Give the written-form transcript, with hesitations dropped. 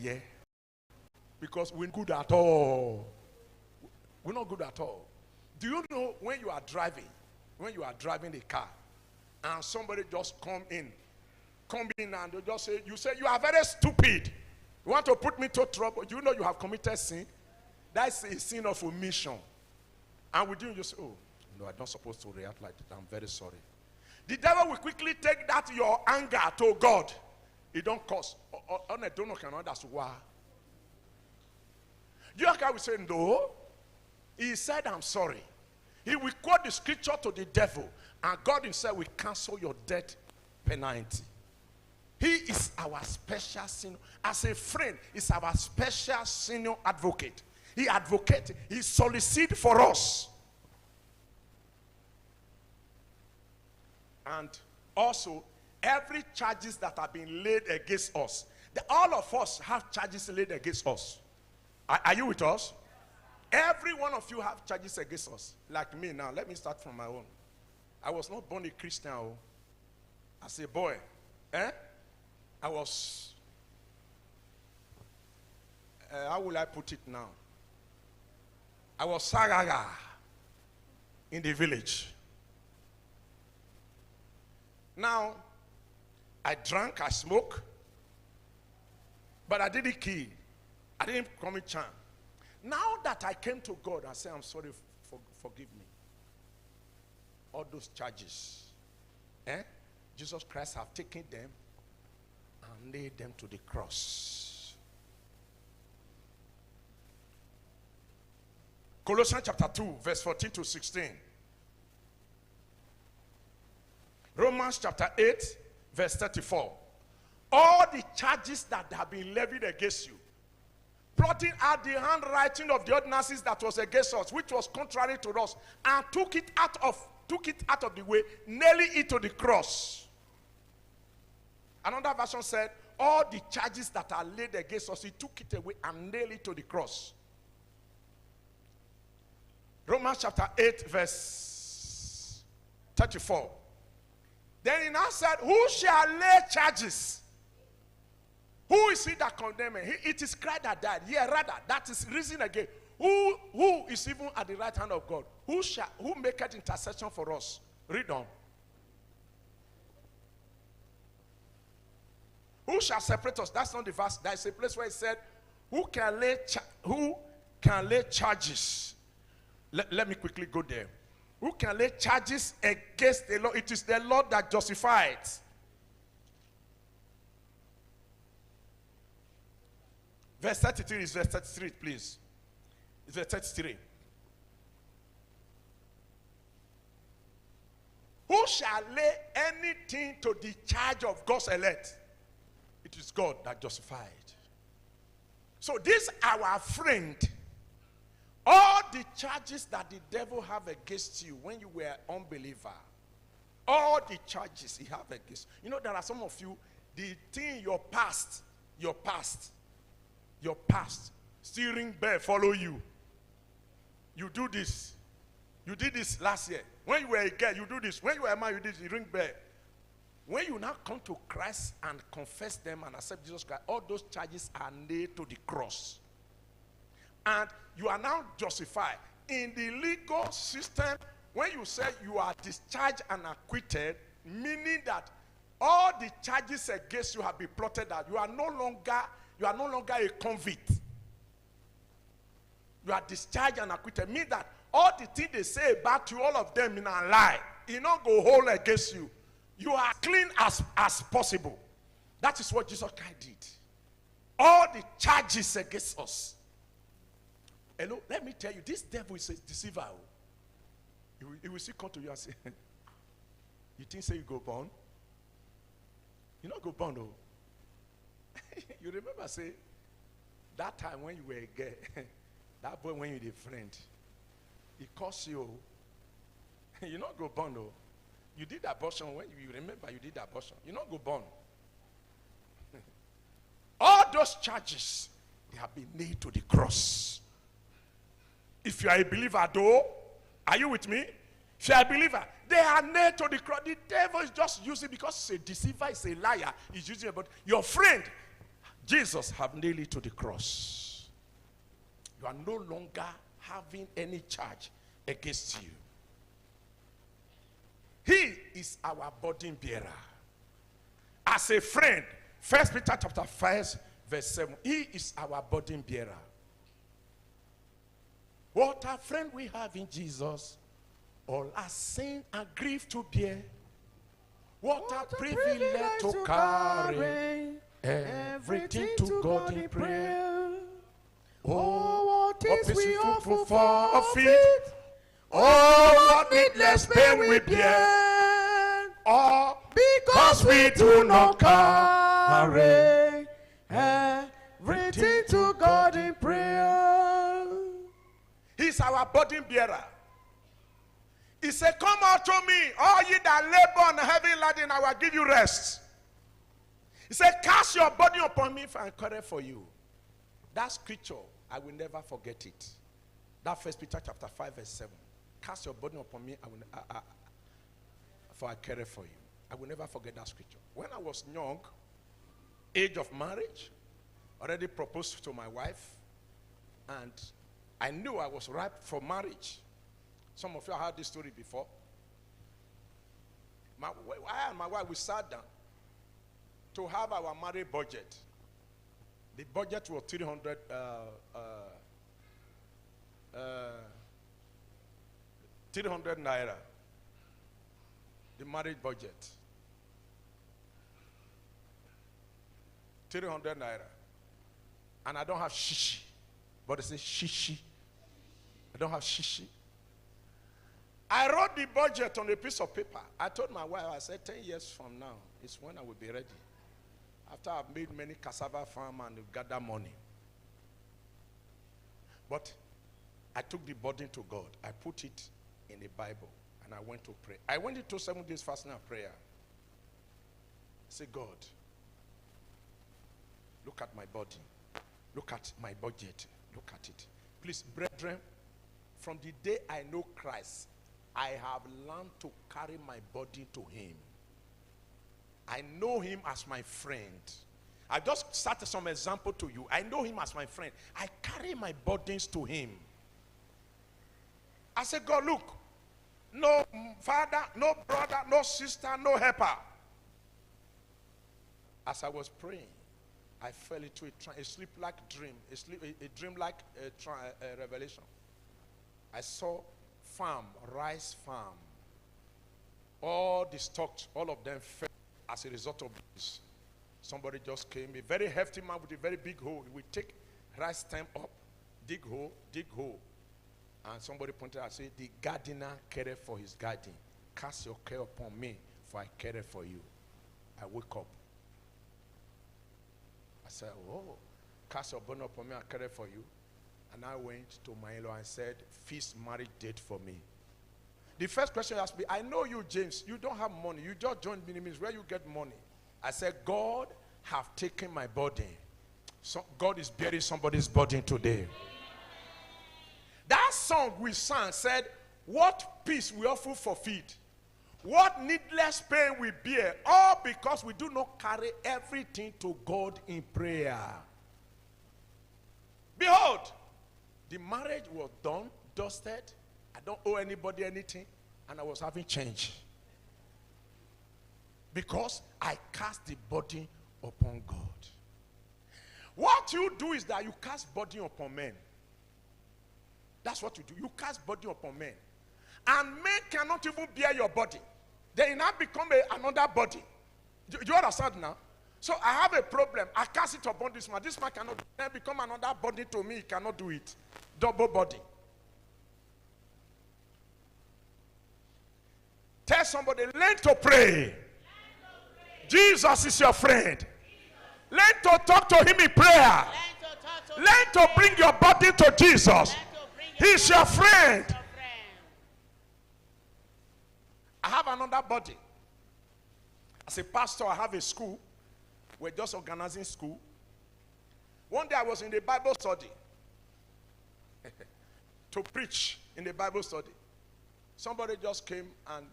yeah? Because we're good at all. We're not good at all. Do you know when you are driving a car, and somebody just come in and they just say, you say, you are very stupid. You want to put me to trouble. Do you know you have committed sin? That's a sin of omission. And within you say, oh, no, I'm not supposed to react like that. I'm very sorry. The devil will quickly take that your anger to God. It don't cost. That's why. You will say, no. He said, I'm sorry. He will quote the scripture to the devil, and God himself will cancel your debt penalty. He is our special senior. As a friend, he's our special senior advocate. He advocates, he solicits for us. And also, every charges that have been laid against us, all of us have charges laid against us. Are you with us? Every one of you have charges against us. Like me now, let me start from my own. I was not born a Christian. As a boy, I was, how will I put it now? I was Sagaga in the village. Now, I drank, I smoked, but I didn't kill. I didn't commit crime. Now that I came to God, I say, I'm sorry, forgive me. All those charges, Jesus Christ have taken them and laid them to the cross. Colossians chapter 2, verse 14 to 16. Romans chapter 8, verse 34. All the charges that have been levied against you, blotting out the handwriting of the ordinances that was against us, which was contrary to us, and took it out of the way, nailing it to the cross. Another version said, all the charges that are laid against us, he took it away and nailed it to the cross. Romans chapter 8, verse 34. Then he now said, who shall lay charges? Who is he that condemned him? It is Christ that died. Yeah, rather, that is risen again. Who is even at the right hand of God? Who maketh intercession for us? Read on. Who shall separate us? That's not the verse. There is a place where it said, who can lay charges? Let me quickly go there. Who can lay charges against the Lord? It is the Lord that justifies. Verse 33 is verse 33, please. It's verse 33. Who shall lay anything to the charge of God's elect? It is God that justified. So this our friend, all the charges that the devil have against you when you were unbeliever, all the charges he have against you. You know, there are some of you, the thing your past, steering bell follow you. You do this. You did this last year. When you were a girl, you do this. When you were a man, you did the ring bell. When you now come to Christ and confess them and accept Jesus Christ, all those charges are nailed to the cross. And you are now justified. In the legal system, when you say you are discharged and acquitted, meaning that all the charges against you have been plotted out. You are no longer a convict. You are discharged and acquitted. Meaning that all the things they say about you, all of them in a lie, it not go hold against you. You are clean as possible. That is what Jesus Christ did. All the charges against us. Hello, let me tell you, this devil is a deceiver. He will still come to you and say, you think say you go born? You not go born though. You remember say, that time when you were a girl, that boy when you were a friend, he cursed you. You not go born though. You did abortion when you remember you did abortion. You not go born. All those charges, they have been nailed to the cross. If you are a believer though, are you with me? If you are a believer, they are nailed to the cross. The devil is just using, because he's a deceiver, he's a liar, he's using it. But your friend, Jesus have nailed it to the cross. You are no longer having any charge against you. He is our burden bearer. As a friend, 1 Peter chapter 5, verse 7, he is our burden bearer. What a friend we have in Jesus, all our sin and grief to bear. What a privilege to carry everything to God in prayer. Oh, what is we offer forfeit? Oh, what needless pain we bear. Oh, because we do not carry everything to God in prayer. He's our burden bearer. He said, come out to me, all ye that labor and heavy laden, I will give you rest. He said, cast your burden upon me if I carry for you. That scripture, I will never forget it. That 1 Peter chapter 5, verse 7. Cast your burden upon me, for I carry for you. I will never forget that scripture. When I was young, age of marriage, already proposed to my wife, and I knew I was ripe for marriage. Some of you have heard this story before. I and my wife, we sat down to have our marriage budget. The budget was 300 naira. The marriage budget. 300 naira. And I don't have shishi. But it says shishi. I don't have shishi. I wrote the budget on a piece of paper. I told my wife, I said, 10 years from now is when I will be ready. After I've made many cassava farm and gather money. But I took the burden to God. I put it in the Bible and I went to pray. I went into 7 days fasting and prayer. I said, God, look at my body. Look at my budget. Look at it. Please, brethren, from the day I know Christ, I have learned to carry my body to him. I know him as my friend. I just started some example to you. I know him as my friend. I carry my burdens to him. I said, God, look, no father, no brother, no sister, no helper. As I was praying, I fell into a sleep-like dream, a dream-like revelation. I saw rice farm. All the stocks, all of them fell as a result of this. Somebody just came, a very hefty man with a very big hole. He would take rice stem up, dig hole, and somebody pointed out and said, the gardener careth for his garden. Cast your care upon me, for I care for you. I woke up. I said, oh, cast your burden upon me, I care for you. And I went to my in-law and said, fix marriage date for me. The first question asked me, I know you, James, you don't have money. You just joined Minimis. Where you get money? I said, God have taken my burden. So God is bearing somebody's burden today. That song we sang said, what peace we often forfeit. What needless pain we bear. All because we do not carry everything to God in prayer. Behold, the marriage was done, dusted. I don't owe anybody anything. And I was having change. Because I cast the burden upon God. What you do is that you cast burden upon men. That's what you do. You cast burden upon men. And men cannot even bear your body. They now become another body. Do you understand now? So I have a problem. I cast it upon this man. This man cannot then become another body to me. He cannot do it. Double body. Tell somebody, learn to pray. Jesus is your friend. Learn to talk to him in prayer. Learn to bring your body to Jesus. He's your friend. I have another body. As a pastor, I have a school. We're just organizing school. One day I was in the Bible study to preach in the Bible study. Somebody just came and